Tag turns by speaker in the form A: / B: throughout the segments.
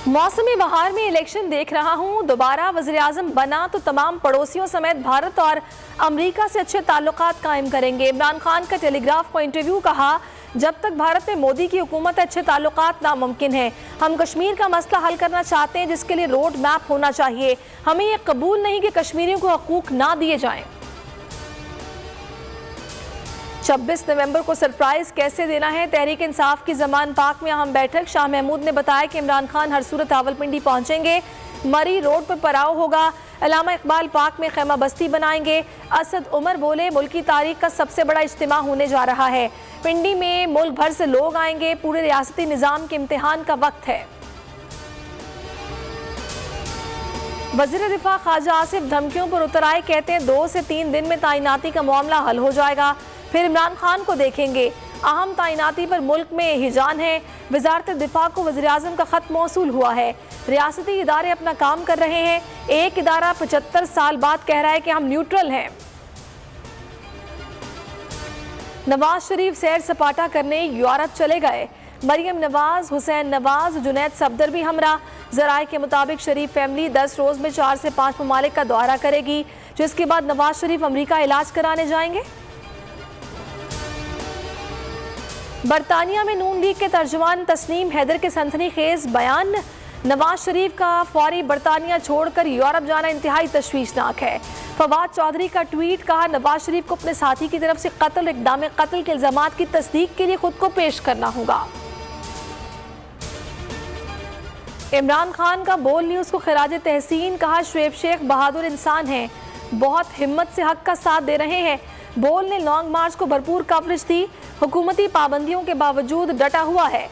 A: मौसमी बहार में इलेक्शन देख रहा हूं, दोबारा वज़ीर-ए-आज़म बना तो तमाम पड़ोसियों समेत भारत और अमेरिका से अच्छे ताल्लुकात कायम करेंगे। इमरान खान का टेलीग्राफ को इंटरव्यू, कहा जब तक भारत में मोदी की हुकूमत है अच्छे ताल्लुकात नामुमकिन है। हम कश्मीर का मसला हल करना चाहते हैं जिसके लिए रोड मैप होना चाहिए। हमें ये कबूल नहीं कि कश्मीरियों को हकूक ना दिए जाएं। 26 नवंबर को सरप्राइज कैसे देना है, तहरीक इंसाफ की जमान पाक में अहम बैठक। शाह महमूद ने बताया कि इमरान खान हर सूरत रावलपिंडी पहुंचेंगे, मरी रोड पर पड़ाव होगा, अल्लामा इकबाल पार्क में खैमा बस्ती बनाएंगे। असद उमर बोले मुल्की तारीख का सबसे बड़ा इज्तिमा होने जा रहा है, पिंडी में मुल्क भर से लोग आएंगे, पूरे रियासती निज़ाम के इम्तिहान का वक्त है। वज़ीर दिफा ख्वाजा आसिफ धमकियों पर उतर आए, कहते हैं 2 से 3 दिन में तैनाती का मामला हल हो जाएगा, फिर इमरान खान को देखेंगे। अहम तैनाती पर मुल्क में हिजान है। वज़ारत दिफा को वज़ीर-ए-आज़म का ख़त मौसूल हुआ है। रियासती इदारे अपना काम कर रहे हैं। एक इदारा 75 साल बाद कह रहा है कि हम न्यूट्रल हैं। नवाज शरीफ सैर सपाटा करने यूरोप चले गए। मरियम नवाज, हुसैन नवाज, जुनैद सफदर भी हमरा। ज़राए के मुताबिक शरीफ फैमिली 10 रोज़ में 4 से 5 ममालिक का दौरा करेगी, जिसके बाद नवाज शरीफ अमरीका इलाज कराने जाएंगे। बरतानिया में नून लीग के तर्जुमान तस्नीम हैदर के सनसनीखेज बयान, नवाज शरीफ का फौरी बरतानिया छोड़कर यूरोप जाना इंतहाई तशवीशनाक है। फवाद चौधरी का ट्वीट, कहा नवाज शरीफ को अपने साथी की तरफ से कत्ल इक़दाम कत्ल के इल्ज़ामात की तस्दीक के लिए खुद को पेश करना होगा। इमरान खान का बोल न्यूज़ को खिराज तहसीन, कहा शुएब शेख बहादुर इंसान हैं, बहुत हिम्मत से हक का साथ दे रहे हैं। बोल ने लॉन्ग मार्च को भरपूर कवरेज दी, हुकूमती पाबंदियों के बावजूद डटा हुआ है।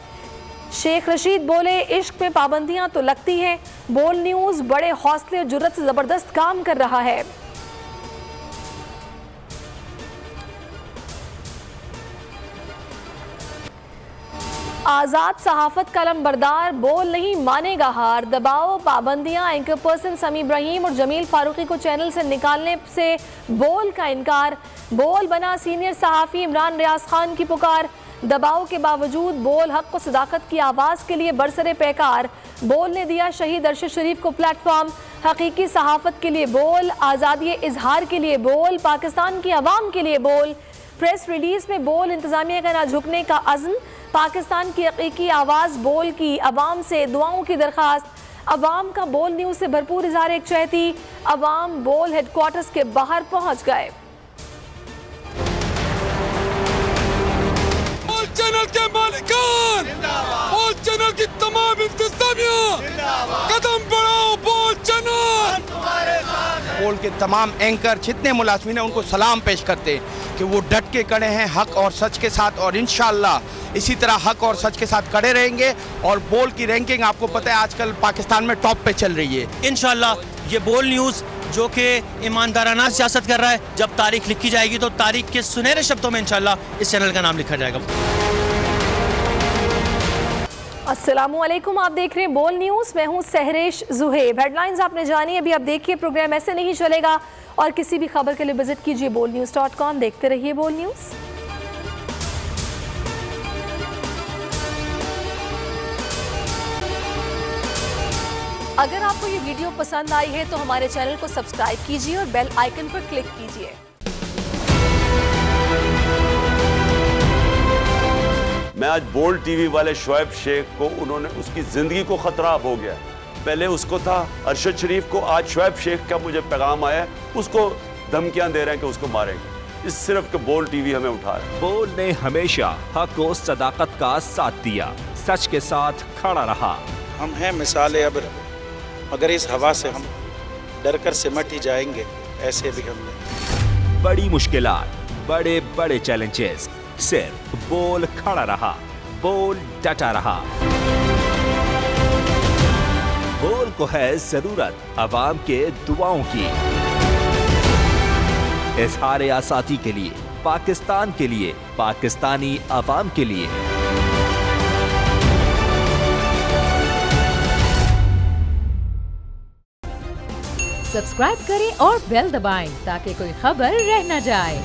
A: शेख रशीद बोले इश्क में पाबंदियां तो लगती हैं, बोल न्यूज़ बड़े हौसले और जुर्रत से ज़बरदस्त काम कर रहा है। आज़ाद सहाफ़त का अलमबरदार, बोल नहीं मानेगा हार, दबाओ पाबंदियां। एंकर पर्सन समी इब्राहिम और जमील फारूकी को चैनल से निकालने से बोल का इनकार। बोल बना सीनियर सहाफ़ी इमरान रियाज खान की पुकार, दबाव के बावजूद बोल हक व सदाकत की आवाज़ के लिए बरसरे पैकार। बोल ने दिया शहीद अरशद शरीफ को प्लेटफॉर्म, हकीकी सहाफ़त के लिए बोल, आज़ादी इजहार के लिए बोल, पाकिस्तान की आवाम के लिए बोल। प्रेस रिलीज में बोल इंतज़ामिया का ना झुकने का अज़्म, पाकिस्तान की हकीकी आवाज़ बोल की, अवाम से दुआओं की दरख्वास्त। अवाम का बोल न्यूज़ से भरपूर इज़हार एकचहती, अवाम बोल हेडक्वार्टर्स के बाहर पहुँच गए।
B: चैनल के मालिकान, बोल चैनल की तमाम इंतज़ामिया, कदम बढ़ाओ बोल चैनल।
C: बोल के तमाम एंकर जितने मुलाज़िमीन हैं उनको सलाम पेश करते हैं कि वो डट के खड़े हैं हक और सच के साथ, और इंशाअल्लाह इसी तरह हक और सच के साथ खड़े रहेंगे। और बोल की रैंकिंग आपको पता है आजकल पाकिस्तान में टॉप पे चल रही है।
D: इंशाअल्लाह ये बोल न्यूज़ जो कि ईमानदाराना सियासत कर रहा है, जब तारीख लिखी जाएगी तो तारीख के सुनहरे शब्दों में इंशाअल्लाह इस चैनल का नाम लिखा जाएगा।
A: अस्सलामुअलैकुम, आप देख रहे हैं बोल न्यूज़, मैं हूं सहरेश जुहेब। हेडलाइंस आपने जानी, अभी आप देखिए प्रोग्राम ऐसे नहीं चलेगा, और किसी भी खबर के लिए विजिट कीजिए bolnews.com। देखते रहिए बोल न्यूज़। अगर आपको ये वीडियो पसंद आई है तो हमारे चैनल को सब्सक्राइब कीजिए और बेल आइकन पर क्लिक कीजिए।
E: मैं आज बोल्ड टीवी वाले शुएब शेख को, उन्होंने उसकी जिंदगी को खतरा अब हो गया। पहले उसको था अरशद शरीफ को, आज शुएब शेख का मुझे पैगाम आया है, उसको धमकियां दे रहे हैं कि उसको मारेंगे। इस सिर्फ के बोल्ड टीवी हमें उठा रहा है।
F: बोल्ड ने हमेशा हक और सदाकत का साथ दिया, सच के साथ खड़ा रहा।
G: हम हैं मिसाल अब, मगर इस हवा से हम डर कर सिमट ही जाएंगे, ऐसे भी हमने।
F: बड़ी मुश्किलात, बड़े बड़े चैलेंजेस, सिर्फ बोल खड़ा रहा, बोल डटा रहा। बोल को है जरूरत अवाम के दुआओं की। इज़हार आज़ादी के लिए, पाकिस्तान के लिए, पाकिस्तानी अवाम के लिए।
H: सब्सक्राइब करें और बेल दबाएं ताकि कोई खबर रह न जाए।